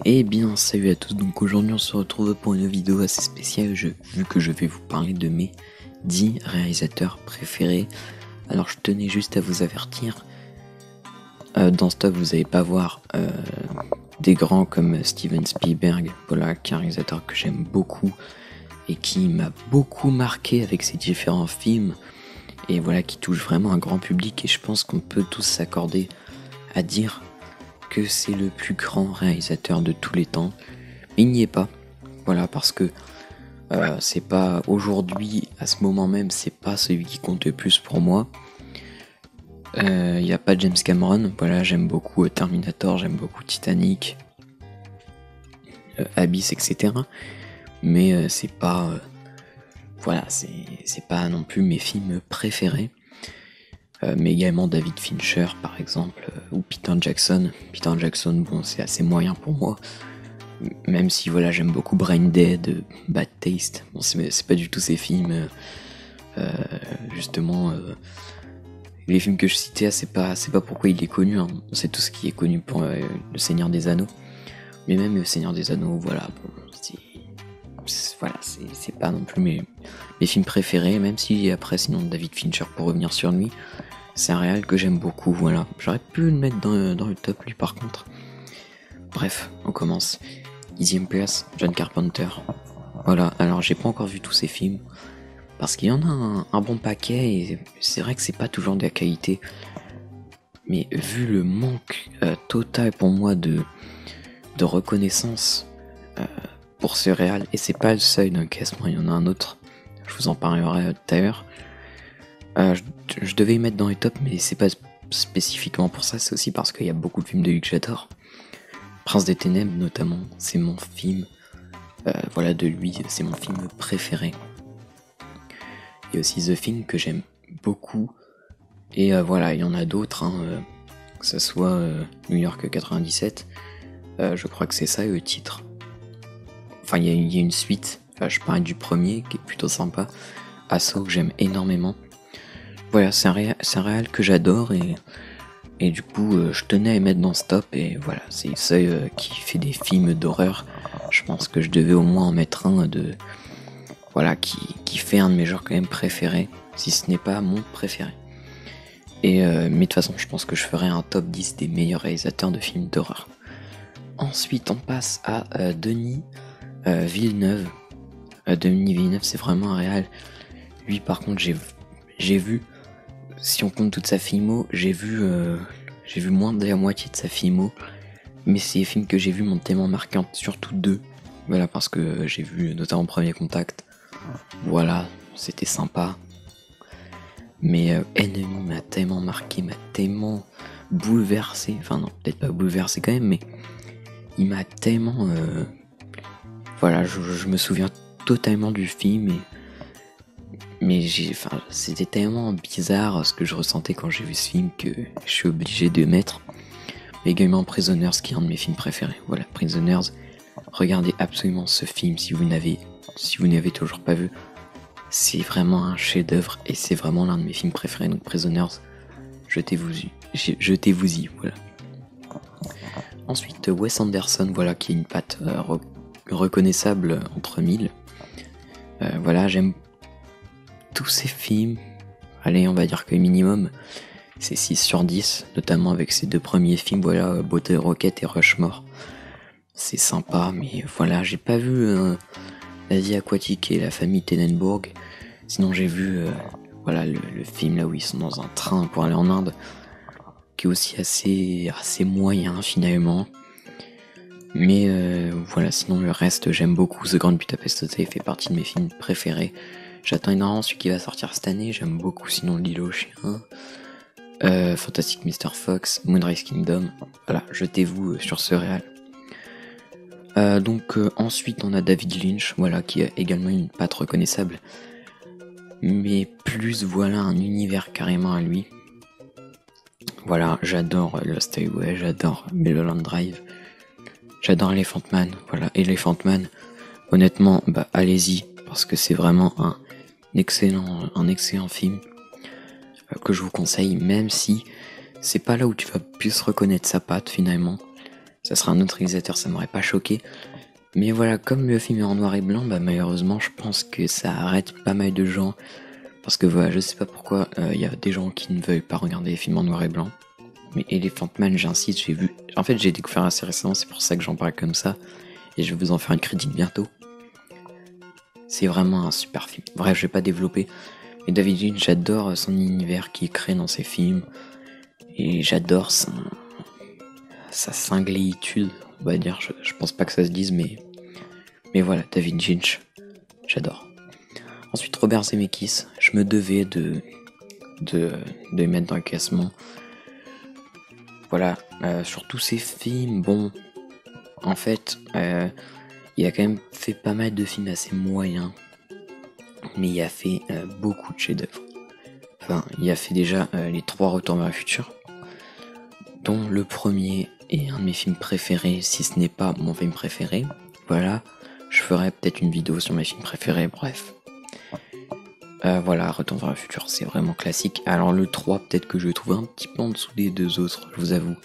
Eh bien, salut à tous, donc aujourd'hui on se retrouve pour une vidéo assez spéciale, vu que je vais vous parler de mes 10 réalisateurs préférés. Alors je tenais juste à vous avertir, dans ce top vous n'allez pas voir des grands comme Steven Spielberg, voilà, qui est un réalisateur que j'aime beaucoup et qui m'a beaucoup marqué avec ses différents films, et voilà, qui touche vraiment un grand public, et je pense qu'on peut tous s'accorder à dire que c'est le plus grand réalisateur de tous les temps. Mais il n'y est pas, voilà, parce que c'est pas aujourd'hui, à ce moment même, c'est pas celui qui compte le plus pour moi. Il n'y a pas James Cameron, voilà, j'aime beaucoup Terminator, j'aime beaucoup Titanic, Abyss, etc. Mais c'est pas, voilà, c'est pas non plus mes films préférés. Mais également David Fincher par exemple, ou Peter Jackson. Peter Jackson, bon, c'est assez moyen pour moi, même si voilà, j'aime beaucoup Brain Dead, Bad Taste. Bon, c'est pas du tout ces films, justement, les films que je citais, c'est pas pourquoi il est connu, hein. C'est tout ce qui est connu pour le Seigneur des Anneaux. Mais même le Seigneur des Anneaux, voilà, bon, c'est pas non plus mes films préférés, même si après, sinon, David Fincher, pour revenir sur lui, c'est un réal que j'aime beaucoup, voilà. J'aurais pu le mettre dans le top, lui, par contre. Bref, on commence. Dixième place, John Carpenter. Voilà, alors j'ai pas encore vu tous ces films, parce qu'il y en a un bon paquet, et c'est vrai que c'est pas toujours de la qualité. Mais vu le manque total pour moi de reconnaissance pour ce réal, et c'est pas le seul d'un moi il y en a un autre, je vous en parlerai tout à l'heure. Je devais y mettre dans les tops, mais c'est pas spécifiquement pour ça, c'est aussi parce qu'il y a beaucoup de films de lui que j'adore. Prince des Ténèbres notamment, c'est mon film, voilà, de lui, c'est mon film préféré. Il y a aussi The Thing que j'aime beaucoup, et voilà, il y en a d'autres, hein, que ce soit New York 97, je crois que c'est ça le titre. Enfin, il y a une suite, je parlais du premier qui est plutôt sympa, Assaut, que j'aime énormément. Voilà, c'est un réal que j'adore, et du coup je tenais à les mettre dans ce top, et voilà, c'est le seul qui fait des films d'horreur. Je pense que je devais au moins en mettre un de, voilà, qui fait un de mes genres quand même préférés, si ce n'est pas mon préféré. Et mais de toute façon, je pense que je ferai un top 10 des meilleurs réalisateurs de films d'horreur. Ensuite, on passe à Denis Villeneuve. Denis Villeneuve, c'est vraiment un réal. Lui, par contre, j'ai vu, si on compte toute sa filmo, j'ai vu moins de la moitié de sa filmo, mais ces films que j'ai vus m'ont tellement marqué, surtout deux. Voilà, parce que j'ai vu notamment Premier Contact. Voilà, c'était sympa. Mais Ennemi m'a tellement marqué, m'a tellement bouleversé. Enfin non, peut-être pas bouleversé quand même, mais il m'a tellement... Voilà, je me souviens totalement du film, mais c'était tellement bizarre ce que je ressentais quand j'ai vu ce film que je suis obligé de mettre. Mais également Prisoners, qui est un de mes films préférés. Voilà, Prisoners, regardez absolument ce film si vous n'avez toujours pas vu. C'est vraiment un chef-d'œuvre, et c'est vraiment l'un de mes films préférés. Donc Prisoners, jetez-vous-y, voilà. Ensuite, Wes Anderson, voilà, qui est une patte reconnaissable entre mille. Voilà, j'aime tous ces films. Allez, on va dire que minimum, c'est 6 sur 10, notamment avec ses deux premiers films, voilà, Bottle Rocket et Rushmore. C'est sympa, mais voilà, j'ai pas vu La vie aquatique et La famille Tenenbaum. Sinon, j'ai vu voilà, le film là où ils sont dans un train pour aller en Inde, qui est aussi assez moyen finalement. Mais voilà, sinon le reste, j'aime beaucoup. The Grand Budapest Hotel fait partie de mes films préférés. J'attends énormément celui qui va sortir cette année, j'aime beaucoup sinon L'île aux chiens, Fantastic Mr. Fox, Moonrise Kingdom. Voilà, jetez-vous sur ce réal. Donc ensuite on a David Lynch, voilà, qui a également une patte reconnaissable, mais plus voilà un univers carrément à lui. Voilà, j'adore Lost Highway, j'adore Mulholland Drive, j'adore Elephant Man. Voilà, Elephant Man, honnêtement, bah allez-y, parce que c'est vraiment un excellent film que je vous conseille, même si c'est pas là où tu vas plus reconnaître sa patte finalement. ça sera un autre réalisateur, ça m'aurait pas choqué. Mais voilà, comme le film est en noir et blanc, bah malheureusement, je pense que ça arrête pas mal de gens. Parce que voilà, je sais pas pourquoi, y a des gens qui ne veulent pas regarder les films en noir et blanc. Mais Elephant Man, j'insiste, j'ai vu. En fait, j'ai découvert assez récemment, c'est pour ça que j'en parle comme ça. Et je vais vous en faire une critique bientôt. C'est vraiment un super film. Bref, je vais pas développer. Mais David Lynch, j'adore son univers qu'il crée dans ses films. Et j'adore sa cingléitude, on va dire. Je pense pas que ça se dise, mais voilà, David Lynch, j'adore. Ensuite, Robert Zemeckis, je me devais de les mettre dans le classement. Voilà, sur tous ces films, bon, en fait, il a quand même fait pas mal de films assez moyens, mais il a fait beaucoup de chefs-d'œuvre. Enfin, il a fait déjà les 3 Retours vers le futur, dont le premier est un de mes films préférés, si ce n'est pas mon film préféré. Voilà, je ferai peut-être une vidéo sur mes films préférés, bref. Voilà, Retour vers le futur, c'est vraiment classique. Alors le 3, peut-être que je le trouve un petit peu en dessous des 2 autres, je vous avoue.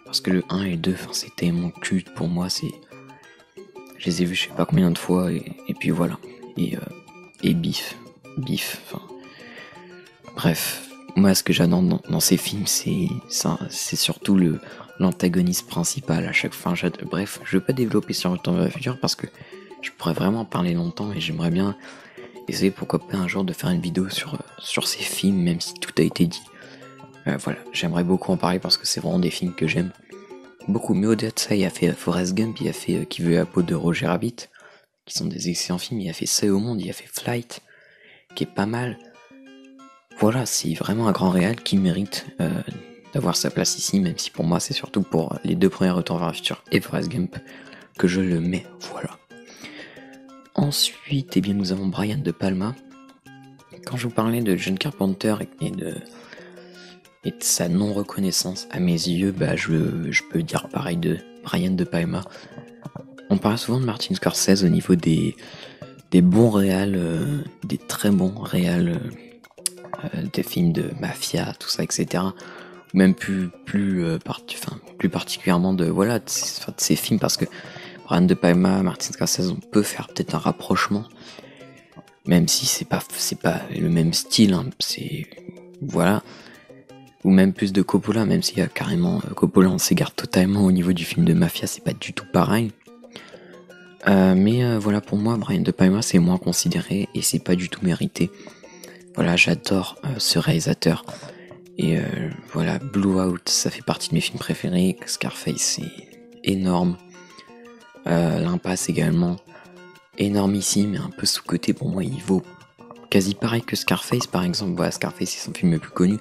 Parce que le 1 et le 2, c'est tellement culte pour moi, c'est... Je les ai vus je sais pas combien de fois, et puis voilà. Et bif, enfin... Bref, moi ce que j'adore dans ces films, c'est surtout l'antagoniste principal à chaque fin. Bref, je vais pas développer sur Retour vers le futur parce que je pourrais vraiment en parler longtemps et j'aimerais bien essayer pourquoi pas un jour de faire une vidéo sur ces films, même si tout a été dit. Voilà, j'aimerais beaucoup en parler parce que c'est vraiment des films que j'aime beaucoup. Mais au-delà de ça, il a fait Forrest Gump, il a fait Qui veut la peau de Roger Rabbit, qui sont des excellents films. Il a fait Seul au monde, il a fait Flight, qui est pas mal. Voilà, c'est vraiment un grand réal qui mérite d'avoir sa place ici, même si pour moi c'est surtout pour les 2 premiers Retours vers le futur et Forrest Gump que je le mets. Voilà. Ensuite, eh bien, nous avons Brian De Palma. Quand je vous parlais de John Carpenter et de sa non-reconnaissance à mes yeux, bah je peux dire pareil de Brian De Palma. On parle souvent de Martin Scorsese au niveau des bons réals, des très bons réals, des films de mafia, tout ça, etc. Ou même plus particulièrement de ces films, parce que Brian De Palma, Martin Scorsese, on peut faire peut-être un rapprochement, même si c'est pas le même style, hein, c'est voilà. Ou même plus de Coppola, même s'il y a carrément Coppola, on s'égare totalement au niveau du film de mafia, c'est pas du tout pareil. Mais voilà, pour moi, Brian De Palma, c'est moins considéré et c'est pas du tout mérité. Voilà, j'adore ce réalisateur. Et voilà, Blue Out, ça fait partie de mes films préférés. Scarface, c'est énorme. L'Impasse également, énormissime, mais un peu sous-coté. Pour moi, il vaut quasi pareil que Scarface, par exemple. Voilà, Scarface, c'est son film le plus connu.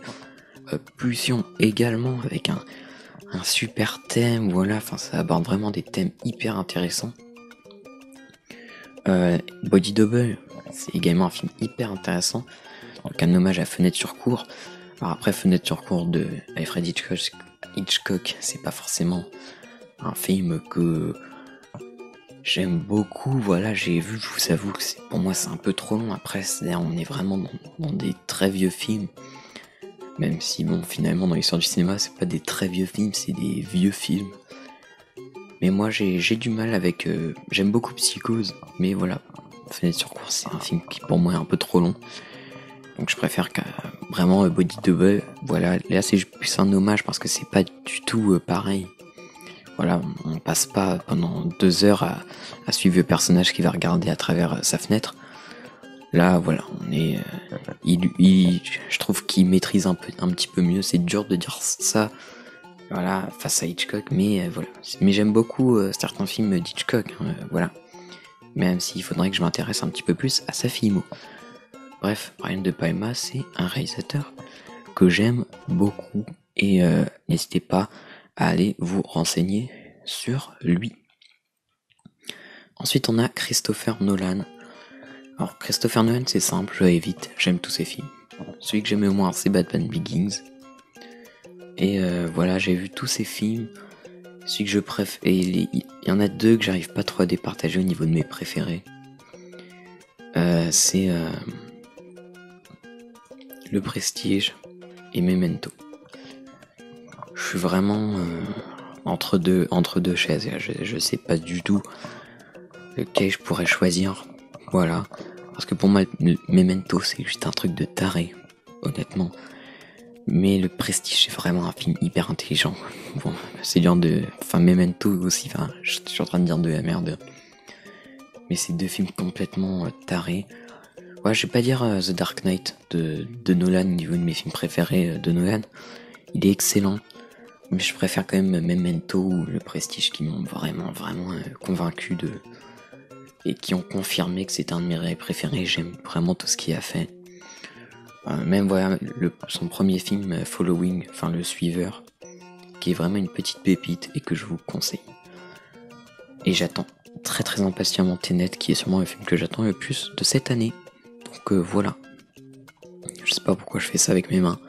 Pulsion également, avec un super thème. Voilà, enfin, ça aborde vraiment des thèmes hyper intéressants. Body Double, c'est également un film hyper intéressant. Donc un hommage à Fenêtre sur cour. Alors après, Fenêtre sur cour de Alfred Hitchcock, c'est pas forcément un film que j'aime beaucoup. Voilà, j'ai vu, je vous avoue que pour moi c'est un peu trop long. Après, on est vraiment dans des très vieux films. Même si, bon, finalement, dans l'histoire du cinéma, c'est pas des très vieux films, c'est des vieux films. Mais moi, j'ai du mal avec... j'aime beaucoup Psychose, mais voilà, Fenêtre sur cour, c'est un film qui, pour moi, est un peu trop long. Donc je préfère vraiment Body Double. Voilà, là, c'est plus un hommage parce que c'est pas du tout pareil. Voilà, on passe pas pendant 2 heures à suivre le personnage qui va regarder à travers sa fenêtre. Là, voilà, on est... je trouve qu'il maîtrise un petit peu mieux. C'est dur de dire ça, voilà, face à Hitchcock, mais voilà. Mais j'aime beaucoup certains films d'Hitchcock, hein, voilà. Même s'il faudrait que je m'intéresse un petit peu plus à sa filmo. Bref, Brian De Palma, c'est un réalisateur que j'aime beaucoup. Et n'hésitez pas à aller vous renseigner sur lui. Ensuite, on a Christopher Nolan. Alors, Christopher Nolan, c'est simple, je vais vite, j'aime tous ses films. Celui que j'aime le moins, c'est Batman Begins. Et voilà, j'ai vu tous ses films. Celui que je préfère... Et il y en a 2 que j'arrive pas trop à départager au niveau de mes préférés. C'est Le Prestige et Memento. Je suis vraiment... entre deux chaises. Je sais pas du tout lequel je pourrais choisir. Voilà. Parce que pour moi, Memento, c'est juste un truc de taré, honnêtement. Mais le Prestige, c'est vraiment un film hyper intelligent. Bon, c'est dur de... Enfin, Memento aussi, enfin, je suis en train de dire de la merde. Mais c'est deux films complètement tarés. Ouais, je vais pas dire The Dark Knight de Nolan, au niveau de mes films préférés de Nolan. Il est excellent. Mais je préfère quand même Memento ou le Prestige qui m'ont vraiment convaincu de... Et qui ont confirmé que c'est un de mes réels préférés. J'aime vraiment tout ce qu'il a fait. Même voilà, son premier film Following, enfin le suiveur, qui est vraiment une petite pépite et que je vous conseille. Et j'attends très impatiemment Tenet, qui est sûrement le film que j'attends le plus de cette année. Donc voilà. Je sais pas pourquoi je fais ça avec mes mains.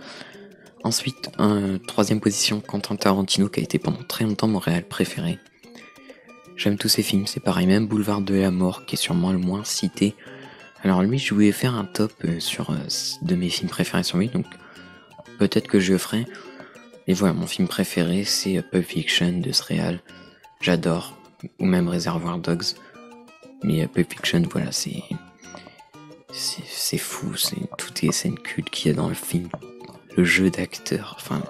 Ensuite, troisième position, Quentin Tarantino, qui a été pendant très longtemps mon réel préféré. J'aime tous ses films, c'est pareil, même Boulevard de la Mort, qui est sûrement le moins cité. Alors lui, je voulais faire un top sur de mes films préférés sur lui, donc peut-être que je le ferai. Et voilà, mon film préféré, c'est Pulp Fiction de ce réal. J'adore, ou même Reservoir Dogs. Mais Pulp Fiction, voilà, c'est fou, c'est toutes les scènes cultes qu'il y a dans le film. Le jeu d'acteur, enfin...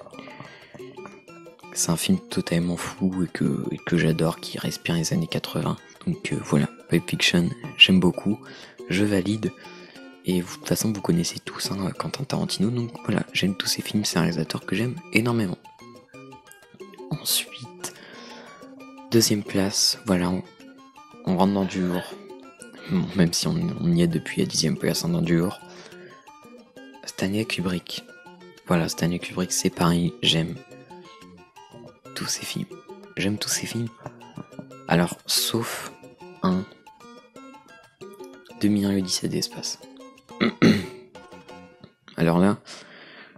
C'est un film totalement fou et que j'adore, qui respire les années 80. Donc voilà, Pulp Fiction, j'aime beaucoup, je valide. Et de toute façon, vous connaissez tous Quentin Tarantino, donc voilà, j'aime tous ces films, c'est un réalisateur que j'aime énormément. Ensuite, deuxième place, voilà, on rentre dans du lourd. Bon, même si on y est depuis la 10e place, on est dans du lourd. Stanley Kubrick. Voilà, Stanley Kubrick, c'est pareil, j'aime tous ces films. J'aime tous ces films. Alors, sauf un 2001 l'Odyssée de l'espace. Alors là,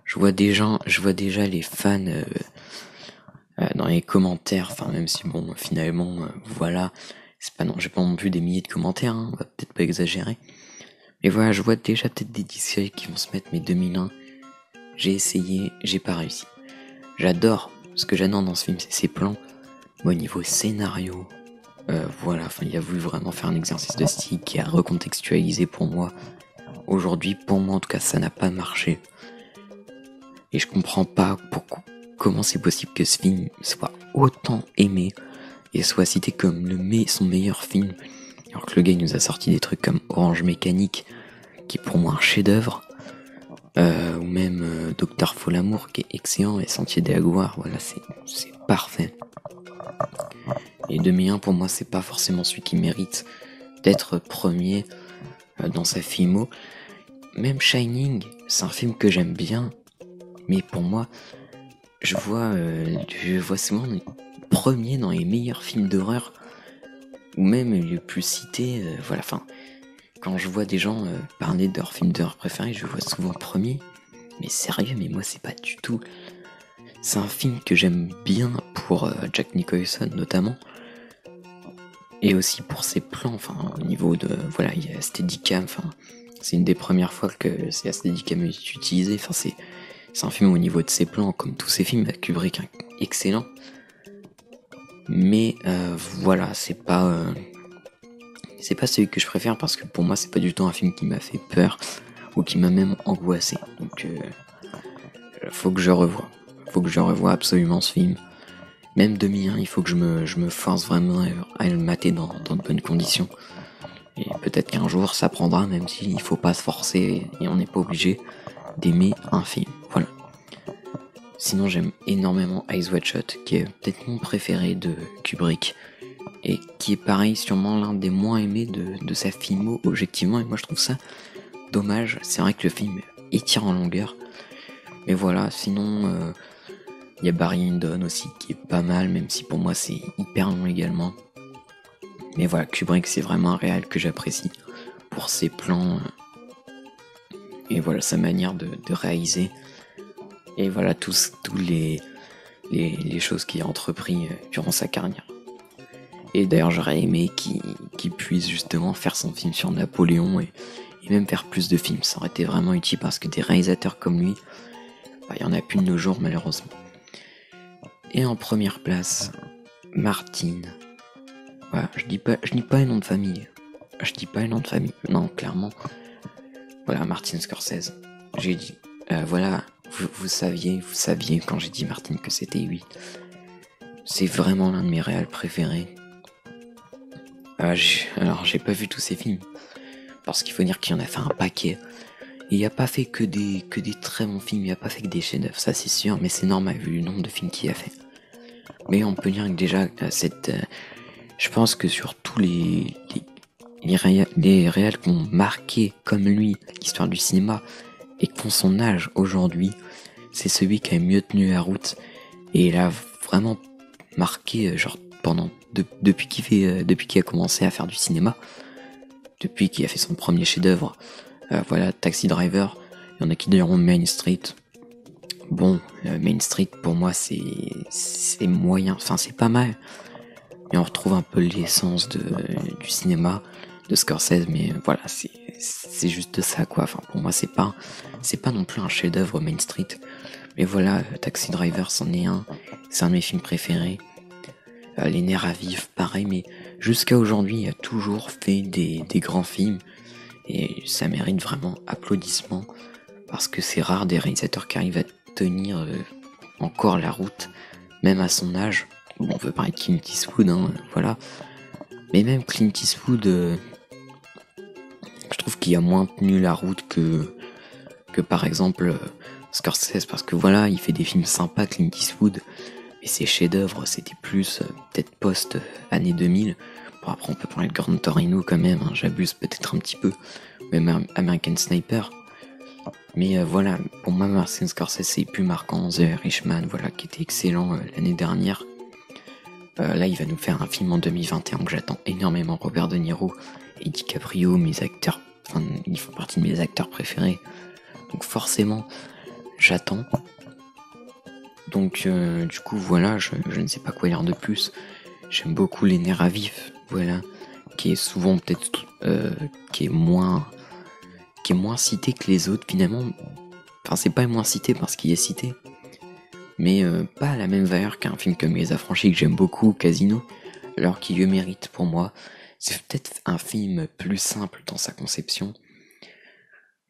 je vois déjà les fans dans les commentaires, enfin même si bon, finalement, voilà, c'est pas non, j'ai pas non plus des milliers de commentaires, on va peut-être pas exagérer. Mais voilà, je vois déjà peut-être des disques qui vont se mettre, mais 2001, j'ai essayé, j'ai pas réussi. J'adore. Ce que j'adore dans ce film, c'est ses plans. Au niveau scénario, voilà, enfin, il a voulu vraiment faire un exercice de style qui a recontextualisé pour moi. Aujourd'hui, pour moi, en tout cas, ça n'a pas marché. Et je comprends pas comment c'est possible que ce film soit autant aimé et soit cité comme son meilleur film. Alors que le gars, il nous a sorti des trucs comme Orange Mécanique, qui est pour moi un chef-d'œuvre. Ou même Docteur Folamour qui est excellent, et Sentier de la Gloire, voilà, c'est parfait. Et 2001 pour moi c'est pas forcément celui qui mérite d'être premier dans sa filmo. Même Shining, c'est un film que j'aime bien, mais pour moi je vois souvent premier dans les meilleurs films d'horreur, ou même le plus cité, voilà, enfin... Quand je vois des gens parler de leurs films d'horreur préférés, je vois souvent premier. Mais sérieux, mais moi c'est pas du tout. C'est un film que j'aime bien pour Jack Nicholson notamment. Et aussi pour ses plans, enfin au niveau de... Voilà, il y a Steadicam, enfin... C'est une des premières fois que c'est Steadicam est utilisé. Enfin c'est un film au niveau de ses plans, comme tous ses films, Kubrick, excellent. Mais voilà, c'est pas celui que je préfère, parce que pour moi c'est pas du tout un film qui m'a fait peur ou qui m'a même angoissé. Donc faut que je revoie absolument ce film. Même 2001, il faut que je me force vraiment à le mater dans de bonnes conditions. Et peut-être qu'un jour ça prendra, même s'il faut pas se forcer et on n'est pas obligé d'aimer un film. Voilà. Sinon j'aime énormément Eyes Wide Shut, qui est peut-être mon préféré de Kubrick. Et qui est pareil, sûrement l'un des moins aimés de sa filmo, objectivement, et moi je trouve ça dommage. C'est vrai que le film étire en longueur, mais voilà, sinon il y a Barry Lyndon aussi qui est pas mal, même si pour moi c'est hyper long également. Mais voilà, Kubrick c'est vraiment un réal que j'apprécie pour ses plans et voilà sa manière de réaliser, et voilà tous les choses qu'il a entrepris durant sa carrière. Et d'ailleurs j'aurais aimé qu'il puisse justement faire son film sur Napoléon et même faire plus de films. Ça aurait été vraiment utile, parce que des réalisateurs comme lui, il y en a plus de nos jours malheureusement. Et en première place, Martine. Voilà, je dis pas un nom de famille. Je dis pas un nom de famille. Non, clairement. Voilà, Martin Scorsese. J'ai dit, voilà, vous saviez quand j'ai dit Martin que c'était lui. C'est vraiment l'un de mes réals préférés. Alors, j'ai pas vu tous ses films. Parce qu'il faut dire qu'il en a fait un paquet. Et il a pas fait que des très bons films, il a pas fait que des chefs-d'œuvre, ça c'est sûr, mais c'est normal vu le nombre de films qu'il a fait. Mais on peut dire que déjà, je pense que sur tous les réals qui ont marqué comme lui l'histoire du cinéma et qui ont son âge aujourd'hui, c'est celui qui a mieux tenu la route et il a vraiment marqué genre depuis qu'il a commencé à faire du cinéma, depuis qu'il a fait son premier chef-d'œuvre. Voilà, Taxi Driver, il y en a qui diront Main Street. Bon, Main Street pour moi c'est moyen, enfin c'est pas mal, mais on retrouve un peu l'essence du cinéma de Scorsese, mais voilà, c'est juste ça quoi. Enfin pour moi c'est pas non plus un chef-d'œuvre Main Street, mais voilà, Taxi Driver c'en est un, c'est un de mes films préférés. Les nerfs à vif, pareil, mais jusqu'à aujourd'hui il a toujours fait des grands films et ça mérite vraiment applaudissements parce que c'est rare des réalisateurs qui arrivent à tenir encore la route, même à son âge. Bon, on peut parler de Clint Eastwood, hein, voilà. Mais même Clint Eastwood, je trouve qu'il a moins tenu la route que par exemple Scorsese, parce que voilà, il fait des films sympas, Clint Eastwood, mais ses chefs-d'œuvre, c'était plus peut-être post-année 2000. Bon, après, on peut parler de Gran Torino quand même, hein, j'abuse peut-être un petit peu, même American Sniper. Mais voilà, pour moi, Martin Scorsese, c'est plus marquant. The Irishman, voilà, qui était excellent l'année dernière. Là, il va nous faire un film en 2021 que j'attends énormément. Robert De Niro et DiCaprio, mes acteurs, enfin, ils font partie de mes acteurs préférés. Donc forcément, j'attends. Donc du coup, voilà, je ne sais pas quoi dire de plus. J'aime beaucoup Les Nerfs à vif, voilà, qui est souvent peut-être, qui est moins cité que les autres finalement. Enfin, c'est pas moins cité parce qu'il est cité, mais pas à la même valeur qu'un film comme Les Affranchis que j'aime beaucoup, Casino, alors qu'il le mérite pour moi. C'est peut-être un film plus simple dans sa conception,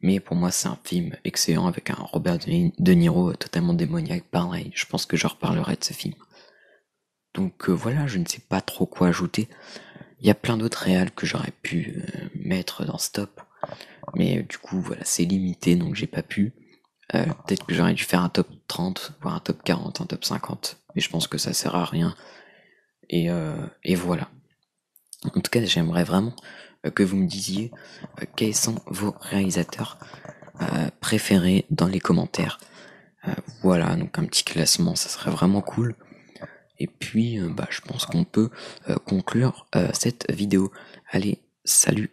mais pour moi c'est un film excellent avec un Robert De Niro totalement démoniaque, pareil, je pense que je reparlerai de ce film. Donc voilà, je ne sais pas trop quoi ajouter. Il y a plein d'autres réals que j'aurais pu mettre dans ce top, mais du coup voilà, c'est limité donc j'ai pas pu. Peut-être que j'aurais dû faire un top 30, voire un top 40, un top 50, mais je pense que ça sert à rien. Et voilà. En tout cas, j'aimerais vraiment que vous me disiez quels sont vos réalisateurs préférés dans les commentaires. Voilà, donc un petit classement, ça serait vraiment cool. Et puis, je pense qu'on peut conclure cette vidéo. Allez, salut!